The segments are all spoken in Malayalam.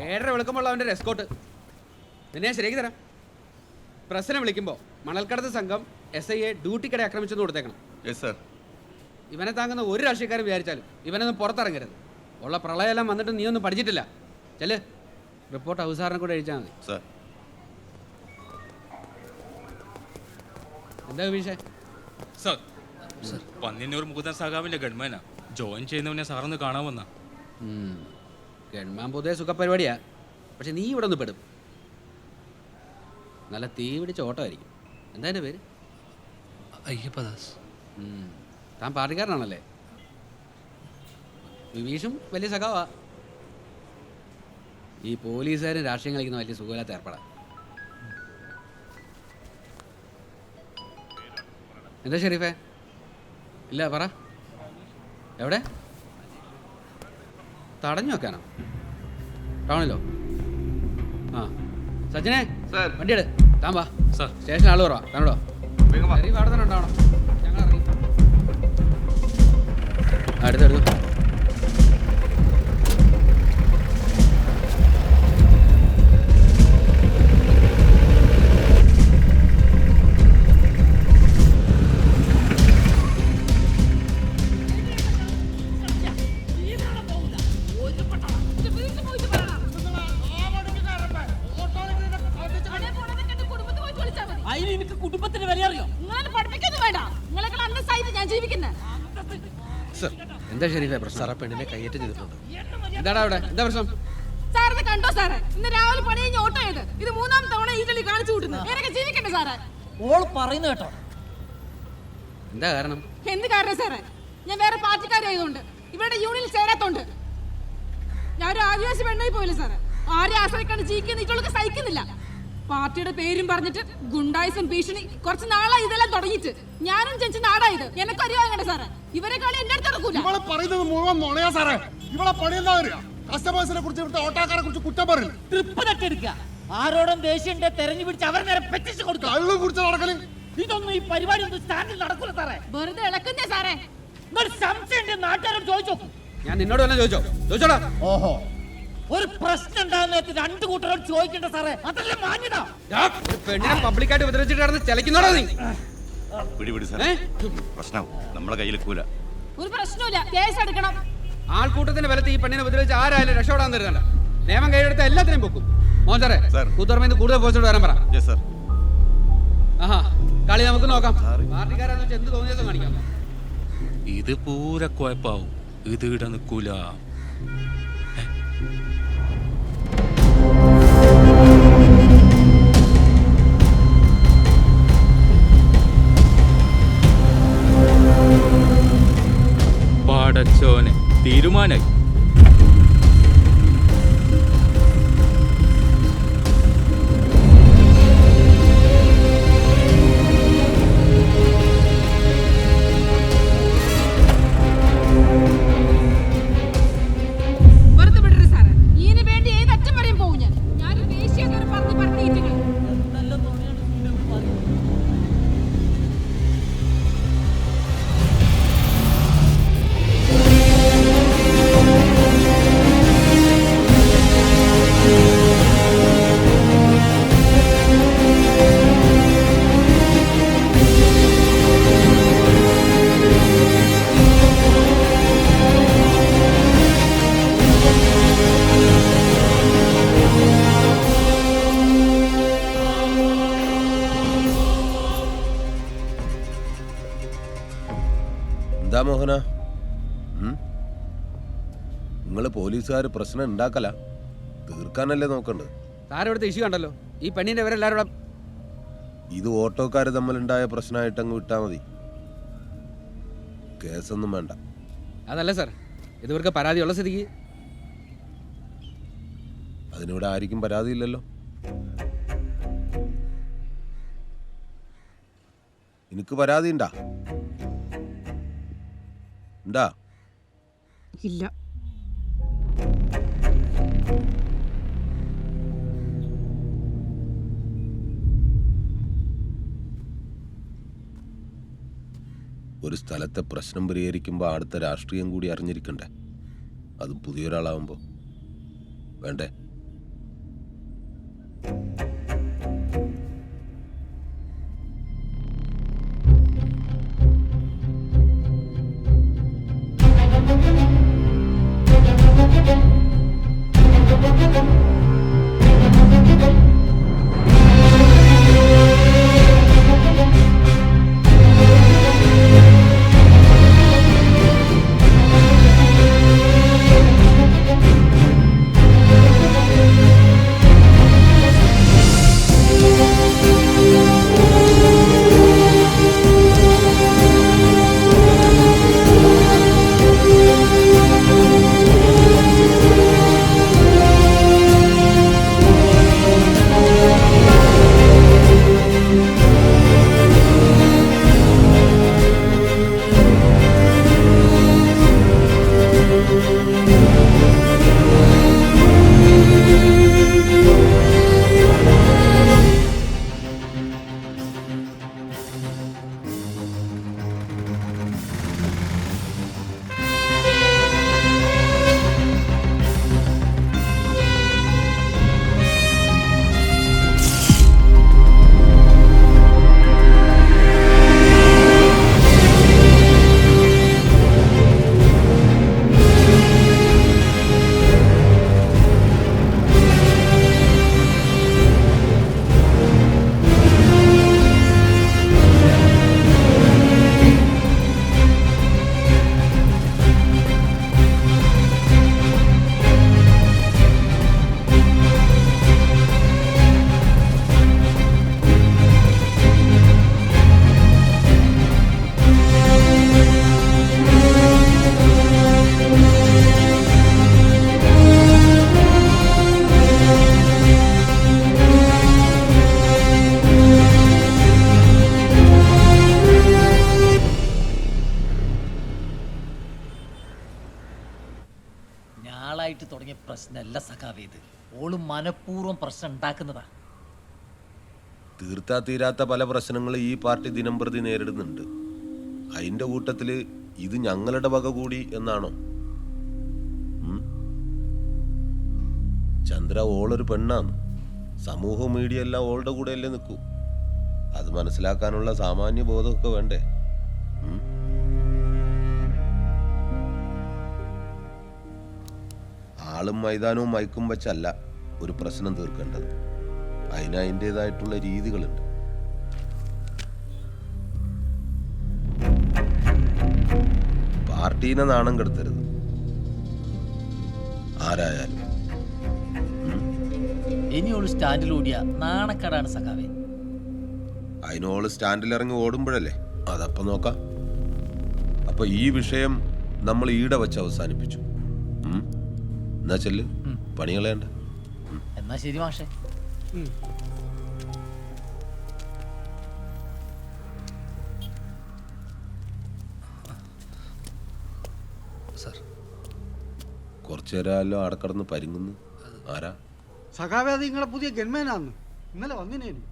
7:30 വിളിക്കുമ്പോൾ അവൻ്റെ എസ്കോട്ട് നിന്നെ ഞാൻ ശരിയാക്കി തരാം. പ്രസിനെ വിളിക്കുമ്പോൾ മണൽക്കടത്ത് സംഘം SIയെ ഡ്യൂട്ടിക്കിടെ ആക്രമിച്ചെന്ന് കൊടുത്തേക്കണം. ഇവനെ താങ്ങുന്ന ഒരു രാഷ്ട്രീയക്കാരും വിചാരിച്ചാലും ഇവനൊന്നും പുറത്തിറങ്ങരുത്. ഉള്ള പ്രളയമെല്ലാം വന്നിട്ട് നീ ഒന്നും പഠിച്ചിട്ടില്ല. ചെല്, റിപ്പോർട്ട് അവസാനം കൂടെ എഴുതിച്ചാൽ മതി. എന്താ വിഷയം? സർ പന്നിന്നൂർ മുകുന്ദൻ സഖാവിന്റെ ഗൺമാനാ. ജോയിൻ ചെയ്യുന്നവനെ സാറൊന്ന് കാണാൻ വന്ന. ഗൺമാൻ പൊതുവെ സുഖപരിപാടിയാ. പക്ഷെ നീ ഇവിടെ ഒന്ന് പെടും. നല്ല തീ പിടിച്ച ഓട്ടമായിരിക്കും. എന്താ എൻ്റെ പേര്? അയ്യപ്പദാസ്. താൻ പാർട്ടിക്കാരനാണല്ലേ? വിവീഷും വലിയ സഖാവാ. ഈ പോലീസുകാരും രാഷ്ട്രീയം കളിക്കുന്ന വലിയ സുഖമില്ലാത്ത ഏർപ്പെടാ. എന്താ ഷെരീഫേ? ഇല്ല, പറ. എവിടെ? തടഞ്ഞു വെക്കാനോ? ടൗണിലോ? ആ സച്ചിനെ, വണ്ടിയെടു. താൻ വാ. സ്റ്റേഷൻ ആള് കുറവാ. താനോടോ അവിടെ തന്നെ ഉണ്ടാവണം. ഞങ്ങൾ ഇറങ്ങി. അടുത്തെടുത്തു. കുടുംബത്തിന് വില അറിയോ? എന്താ ഷെരീഫേ പ്രശ്നം? സാറേ, പെണ്ണിനെ കയ്യേറ്റം ചെയ്തിട്ടുണ്ട്. എന്താടാ അവിടെ? എന്താ പ്രശ്നം? സാറിന് കണ്ടോ സാറേ? ഇന്ന് രാവിലെ പണി കഴിഞ്ഞ് ഓട്ടോ ചെയ്ത് ഇത് 3-ാം തവണ ഈ കളി കാണിച്ചു കൂട്ടുന്നത്. എനിക്ക് ജീവിക്കണ്ടേ സാറേ? ഓൾ പറയുന്ന കേട്ടോ. എന്താ കാരണം? എന്ത് കാരണം സാറേ? ഞാൻ വേറെ പാർട്ടിക്കാരായതുകൊണ്ട്, ഇവരുടെ യൂണിയനിൽ ചേരാത്തോണ്ട്. ഞാൻ ഒരു ആദിവാസി പെണ്ണായി പോയില്ല സാറേ. ആരെ ആശ്രയിക്കാണ്ട് ജീവിക്കുന്ന ഇവൾക്ക് സഹിക്കുന്നില്ല. പാർട്ടിയുടെ പേരും പറഞ്ഞിട്ട് ഗുണ്ടായിസം ഭീഷണി കുറച്ച് നാളായി ഇതെല്ലാം തുടങ്ങിയിട്ട്. ഞാനും ജനിച്ച നാടായത്. എനക്ക് അറിയാൻ സാറേ. ഇവരെ കളി എന്റെ അടുത്ത് നടക്കൂല. ഇവളെ പറയുന്നത് മുഴുവൻ നുണയാ സാറേ. ഇവളെ പണി എന്താ അറിയാ? കസ്റ്റമേഴ്സിനെ കുറിച്ച്, ഇവിടുത്തെ ഓട്ടോക്കാരെ കുറിച്ച് കുറ്റം പറയും. ട്രിപ്പ് തട്ടെടുക്കുക, ആരോടും ദേഷ്യം തെരഞ്ഞു പിടിച്ച് അവർ നേരെ പെറ്റിച്ച് കൊടുക്കുക. കള്ളു കുടിച്ച് നടക്കല്. ഇതൊന്നും ഈ പരിപാടി ഒന്നും സ്റ്റാൻഡിൽ നടക്കൂല സാറേ. വെറുതെ ഇളക്കുന്നേ സാറേ. സംശയം നാട്ടുകാരോട് ചോദിച്ചോ. ഞാൻ നിന്നോട് തന്നെ ചോദിച്ചോടാ. ഓഹോ, ഒരു പ്രശ്നം ഉണ്ടാകുന്ന രണ്ടു കൂട്ടരോട് ചോദിക്കണ്ട സാറേ. അതല്ലേ മാന്യത. പെണ്ണിനെ പബ്ലിക്കായിട്ട് ഉപദ്രവിച്ചിട്ട് കിടന്ന് ചലക്കുന്നോടാ നീ. പ്രശ്നം നമ്മളെ കയ്യിലെക്കൂല. ഒരു പ്രശ്നമില്ല, കേസ് എടുക്കണം. ആൾക്കൂട്ടത്തിന്റെ ബലത്ത് ഈ പെണ്ണിനെ ഉപദ്രവിച്ച് ആരായാലും രക്ഷപ്പെടാൻ തരുന്നല്ല. നിയമം കൈയെടുത്ത എല്ലാത്തിനും പൊക്കും. മോൻസാറേ, കൂത്തുറമേന്ന് കൂടുതൽ പോസ്റ്റോട് വരാൻ പറ. ആഹാ, കളി നമുക്ക് നോക്കാം. പാർട്ടിക്കാരെന്ന് വെച്ചാൽ എന്ത് തോന്നിയ ദിവസം കാണിക്കാം. ഇത് പൂര കുഴപ്പാവും. ഇത് ഇട നിൽക്കൂല. പാടച്ചോനെ, തീരുമാനായി. വെറുതെ വിടരുത് സാറേ. ഇതിന് വേണ്ടി ഏത് അറ്റം വരെയും പോകും ഞാൻ. ഞാനൊരു ദേശീയ പറഞ്ഞിട്ടുകൾ. എന്താ മോഹന, നിങ്ങള് പോലീസുകാർ പ്രശ്നം ഉണ്ടാക്കല, തീർക്കാനല്ലേ നോക്കണ്ട്? സാർ ഇവിടുത്തെ ഇഷ്യൂ കണ്ടല്ലോ. ഈ പെണ്ണിന്റെ ഇവരെല്ലാവരും ഇത് ഓട്ടോക്കാർ തമ്മിലുണ്ടായ പ്രശ്നമായിട്ട് അങ്ങ് വിട്ടാ മതി. കേസൊന്നും വേണ്ട. അതല്ല സാർ, ഇതുവർക്ക് പരാതിയുള്ള സ്ഥിതിക്ക്. അതിനിവിടെ ആർക്കും പരാതിയില്ലല്ലോ. എനിക്ക് പരാതി ഉണ്ടാ? ഇല്ല. ഒരു സ്ഥലത്തെ പ്രശ്നം പരിഹരിക്കുമ്പോൾ അടുത്ത രാഷ്ട്രീയം കൂടി അറിഞ്ഞിരിക്കണ്ടേ? അതും പുതിയൊരാളാവുമ്പോൾ വേണ്ടേ? തുടങ്ങിയ പ്രശ്നമല്ല സഖാവേ ഇത്. ഓള് മനഃപൂർവ്വം പ്രശ്നം ഉണ്ടാക്കുന്നതാ. തീർത്താ തീരാത്ത പല പ്രശ്നങ്ങൾ ഈ പാർട്ടി ദിനം പ്രതി നേരിടുന്നുണ്ട്. അതിന്റെ കൂട്ടത്തില് ഇത് ഞങ്ങളുടെ വക കൂടി എന്നാണോ? ചന്ദ്ര ഓളൊരു പെണ്ണാണ്. സമൂഹ മീഡിയ എല്ലാം ഓളുടെ കൂടെ അല്ലേ നിൽക്കൂ. അത് മനസ്സിലാക്കാനുള്ള സാമാന്യ ബോധമൊക്കെ വേണ്ടേ? ആളും മൈതാനവും മയക്കും വെച്ചല്ല ഒരു പ്രശ്നം തീർക്കേണ്ടത്. അതിന് അതിൻ്റെതായിട്ടുള്ള രീതികളുണ്ട്. പാർട്ടീനെ നാണം കെടുത്തരുത് ആരായാലും. ഇനിയോള് സ്റ്റാൻഡിലൂടിയ നാണക്കേടാണ് സഖാവേ. അതിനോള് സ്റ്റാൻഡിലിറങ്ങി ഓടുമ്പോഴല്ലേ അതപ്പം നോക്കാം. അപ്പൊ ഈ വിഷയം നമ്മൾ ഈടെ വെച്ച് അവസാനിപ്പിച്ചു. എന്നാ ചെല്ല്, പണികളേണ്ട. എന്നാ ശരി മാഷേ. സാർ കുറച്ചു നേരമല്ലോ അവിടെ കിടന്ന് പരിങ്ങുന്നു. ആരാ? സഖാവേ, അത് നിങ്ങളെ പുതിയ ഗൺമാനാന്ന് ഇന്നലെ വന്നിനേനു.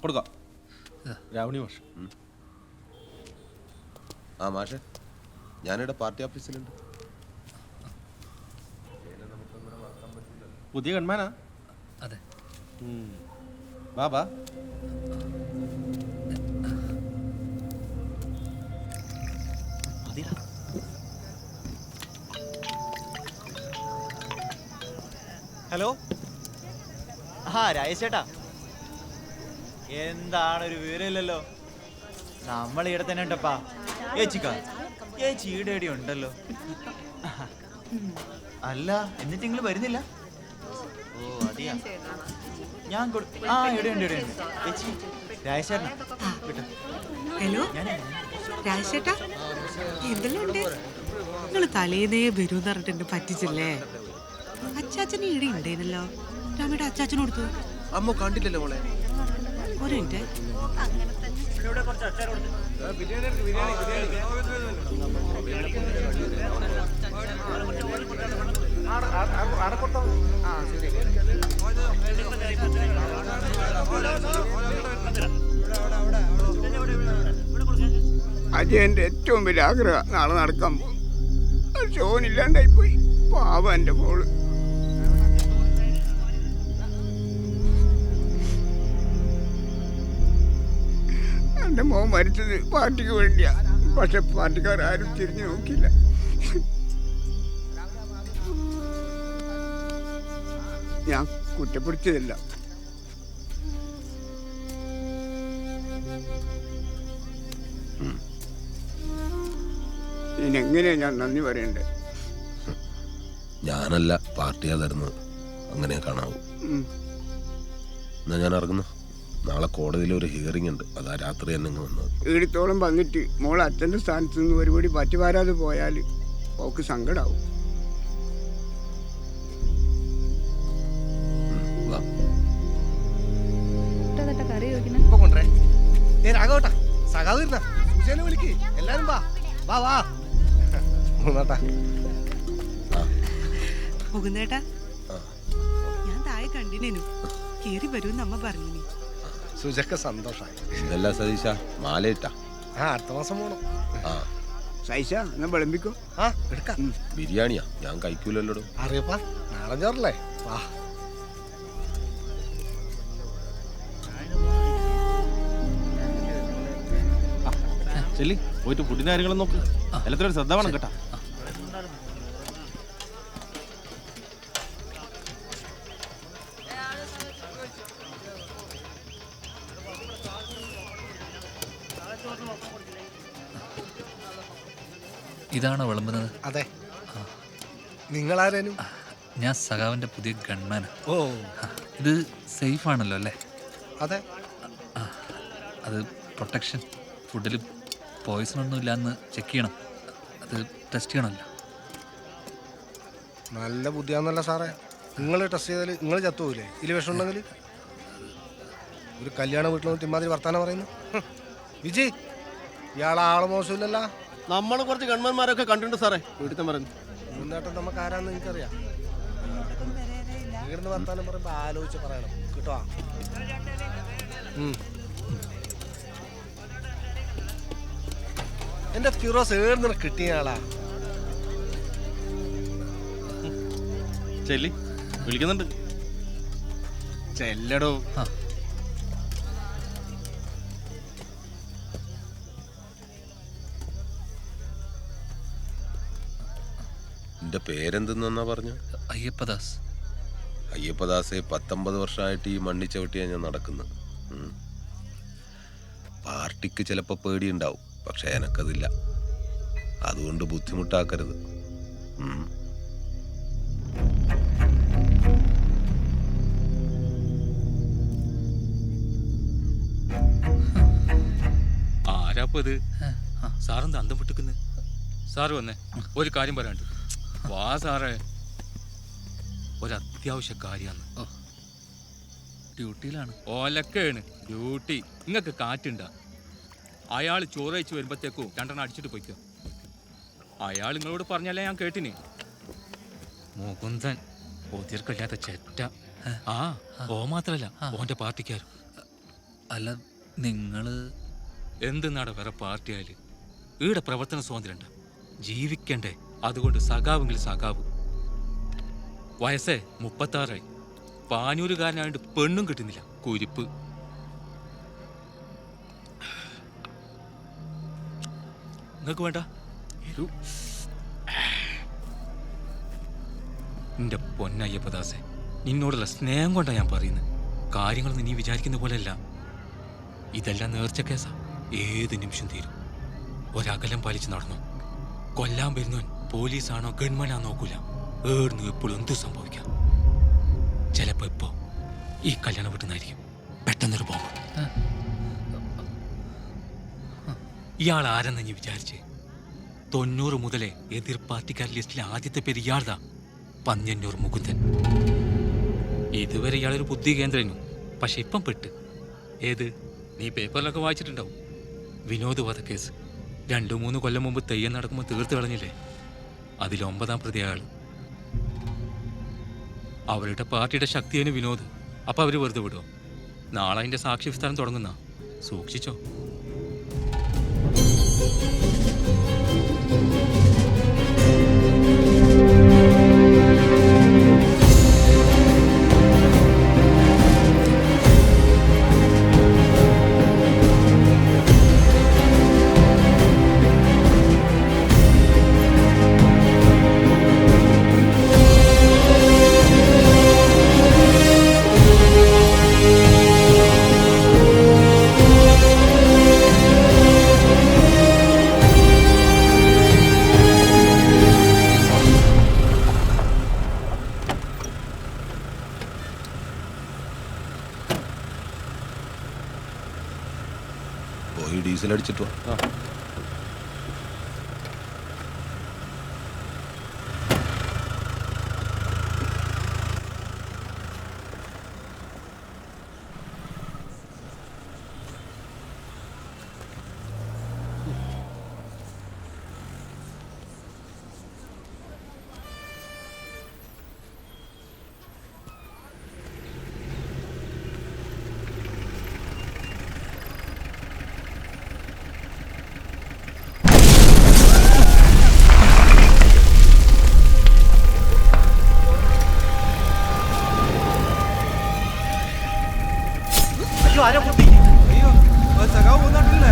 കൊടുക്കാം. രാവണി മാഷ്. ആ മാഷെ, ഞാനിവിടെ പാർട്ടി ഓഫീസിലുണ്ട്. പുതിയ ഗൺമാനാ? അതെ. ബാബാ ഹലോ. രാജേഷ് ചേട്ടാ, എന്താണ് ഒരു വിവരമില്ലല്ലോ? നമ്മൾ ഇവിടെ തന്നെ ഉണ്ടപ്പാ. ചേച്ചി ഈടെ ഉണ്ടല്ലോ. അല്ല, എന്നിട്ട് നിങ്ങൾ വരുന്നില്ല? ഓ അതെയാ. ഞാൻ ഇവിടെയുണ്ട് ചേച്ചി. രാജേഷ് ചേട്ടനാ? ഹലോ രാജേട്ടാ, എന്തെല്ലാം ഉണ്ട്? നിങ്ങൾ തലേന്നേ വരൂന്ന് പറഞ്ഞിട്ട് എന്നെ പറ്റിച്ചില്ലേ? അച്ചാച്ചന് ഈടെ ഉണ്ടേനല്ലോ. രാമയുടെ അച്ചാച്ചന് കൊടുത്തു. അമ്മ കണ്ടില്ലല്ലോ മോളെ. ഒരു മിനിറ്റ്. അജയന്റെ ഏറ്റവും വലിയ ആഗ്രഹം നാളെ നടക്കാൻ പോകും. ഷോനില്ലാണ്ടായി പോയി. പാവം എന്റെ മോള്. എന്റെ മോൻ മരിച്ചത് പാർട്ടിക്ക് വേണ്ടിയാ. പക്ഷെ പാർട്ടിക്കാരും തിരിഞ്ഞു നോക്കിയില്ല. ഞാൻ കുറ്റപ്പെടുത്തിയതല്ല. ഇതിനെങ്ങനെയാ ഞാൻ നന്ദി പറയണ്ടേ? ഞാനല്ല, പാർട്ടിയാ തരുന്നത്. അങ്ങനെ കാണാവൂ. എന്നാ ഞാൻ ഇറങ്ങുന്നു. നാളെ കോടതിയിൽ ഒരു ഹിയറിംഗ് ഉണ്ട്. അതാ രാത്രി തന്നെ വന്നത്. ഈടത്തോളം വന്നിട്ട് മോൾ അച്ഛൻ്റെ സ്ഥാനത്ത് നിന്ന് ഒരുപടി പറ്റുപാരാതെ പോയാൽ ഓക്ക് സങ്കടാവും. എല്ലാരും മുകുന്ദേട്ടാ, ഞാൻ താഴെ കണ്ടിനു. കേറി വരൂന്ന് അമ്മ പറഞ്ഞു. സുജക്ക് സന്തോഷമായി. ഇതല്ല സതീശ, മാലയിട്ടാ. അടുത്ത മാസം പോണം. ആ സൈസ എന്നാ വിളമ്പിക്കോ. എടുക്കാം. ബിരിയാണിയാ? ഞാൻ കഴിക്കൂലല്ലോ. അറിയപ്പാ, നാളെ ചോറല്ലേ? വാ. ചെല്ലി പോയിട്ട് ഫുഡിന്റെ കാര്യങ്ങളും നോക്ക്. എല്ലാത്തിനും ശ്രദ്ധ വേണം കേട്ടാ. ഇതാണോ വിളമ്പുന്നത്? അതെ. നിങ്ങളാരേനും? ഞാൻ സഖാവിൻ്റെ പുതിയ ഗൺമാനാ. ഓ, ഇത് സേഫ് ആണല്ലോ അല്ലേ? അതെ. അത് പ്രൊട്ടക്ഷൻ. ഫുഡിൽ പോയിസൺ ഒന്നും ഇല്ലാന്ന് ചെക്ക് ചെയ്യണം. അത് ടെസ്റ്റ് ചെയ്യണമല്ലോ. നല്ല ബുദ്ധിയാന്നല്ല സാറേ. നിങ്ങൾ ടെസ്റ്റ് ചെയ്താൽ നിങ്ങൾ ചത്തുപോയില്ലേ ഇതിൽ വിഷം ഉണ്ടെങ്കിൽ? ഒരു കല്യാണ വീട്ടിൽ വന്നിട്ട് ഇമാതിരി വർത്താനം പറയുന്നു. വിജയ്, ഇയാളെ ആള് മോശമില്ലല്ലോ. നമ്മൾ കുറച്ച് ഗവൺമെന്റ്മാരൊക്കെ കണ്ടിട്ടുണ്ട് സാറേ. വീട്ടിൽ പറഞ്ഞു മുന്നേട്ടം നമുക്ക് ആരാന്ന് എനിക്കറിയാം. വീടിന് വർത്താനം പറയുമ്പോ ആലോചിച്ച് പറയണം കേട്ടോ. എന്റെ ഫിറോസ് ഏടുന്ന കിട്ടിയ ആളാ. ചെല്ലി വിളിക്കുന്നുണ്ട്. ചെല്ലടോ. എന്റെ പേരെന്തെന്നാ പറഞ്ഞു? അയ്യപ്പദാസ്. അയ്യപ്പദാസെ 19 വർഷമായിട്ട് ഈ മണ്ണി ചവിട്ടിയാണ് ഞാൻ നടക്കുന്നത്. പാർട്ടിക്ക് ചിലപ്പോൾ പേടിയുണ്ടാവും, പക്ഷെ എനക്കതില്ല. അതുകൊണ്ട് ബുദ്ധിമുട്ടാക്കരുത്. ആരാപ്പത്? സാറെന്താ അന്തം വിട്ടിക്കുന്നു? സാറ് വന്നേ, ഒരു കാര്യം പറയാണ്ട്. വാ സാറേ, ഒരത്യാവശ്യ കാര്യമാണ്. ഡ്യൂട്ടിയിലാണ്. ഓലക്കാണ് ഡ്യൂട്ടി. നിങ്ങൾക്ക് കാറ്റുണ്ടാ? അയാൾ ചോറയച്ച് വരുമ്പോഴത്തേക്കും 2 അടിച്ചിട്ട് പോയിക്കോ. അയാൾ നിങ്ങളോട് പറഞ്ഞല്ലേ ഞാൻ കേട്ടിന്. മുകുന്ദൻ ഒതിർക്കല്ലാത്ത ചെറ്റ. ഓ മാത്രല്ല, ഓന്റെ പാർട്ടിക്കാരും. അല്ല, നിങ്ങള് എന്തെന്നാടാ വേറെ പാർട്ടിയായാല്? ഈടെ പ്രവർത്തന സ്വാതന്ത്ര്യം ജീവിക്കണ്ടേ? അതുകൊണ്ട് സഖാവെങ്കിൽ സഖാവ്. വയസ്സേ 36. പാനൂരുകാരനായിട്ട് പെണ്ണും കിട്ടുന്നില്ല. കുരിപ്പ്. നിങ്ങൾക്ക് വേണ്ട? എന്റെ പൊന്നയ്യപ്പദാസെ, നിന്നോടുള്ള സ്നേഹം കൊണ്ടാണ് ഞാൻ പറയുന്നത്. കാര്യങ്ങളൊന്നും നീ വിചാരിക്കുന്ന പോലെയല്ല. ഇതെല്ലാം നേർച്ച കേസാ. ഏത് നിമിഷം തീരും. ഒരകലം പാലിച്ച് നടന്നു. കൊല്ലാൻ വരുന്നവൻ പോലീസാണോ ഗവൺമെന്റാണോ നോക്കൂല. ഏടുന്നു എപ്പോഴും എന്തു സംഭവിക്കാം. ചിലപ്പോ ഇപ്പോ ഈ കല്യാണം വിട്ടുന്നായിരിക്കും. പെട്ടെന്നൊരു ബോംബ്. ഇയാൾ ആരെന്ന് നീ വിചാരിച്ചേ? 90 മുതലേ എതിർ പാർട്ടിക്കാർ ലിസ്റ്റിലെ ആദ്യത്തെ പേര് ഇയാൾതാ. പന്ന്യന്നൂർ മുകുന്ദൻ. ഇതുവരെ ഇയാളൊരു ബുദ്ധി കേന്ദ്രനു. പക്ഷെ ഇപ്പം പെട്ട്. ഏത്? നീ പേപ്പറിലൊക്കെ വായിച്ചിട്ടുണ്ടാവും. വിനോദ് വധക്കേസ് 2-3 കൊല്ലം മുമ്പ് തെയ്യം നടക്കുമ്പോൾ തീർത്ത് കളഞ്ഞില്ലേ? അതിൽ 9ാം പ്രതി അയാൾ. അവരുടെ പാർട്ടിയുടെ ശക്തിയാണ് വിനോദ്. അപ്പൊ അവര് വെറുതെ വിടുമോ? നാളെ അതിന്റെ സാക്ഷി വിസ്താരം തുടങ്ങുന്ന. സൂക്ഷിച്ചോ. പോയി ഡീസൽ അടിച്ചിട്ടോ. അയ്യോ, ആരോ പൊട്ടി. അയ്യോ, സഖാവ് പോന്നിട്ടില്ലേ?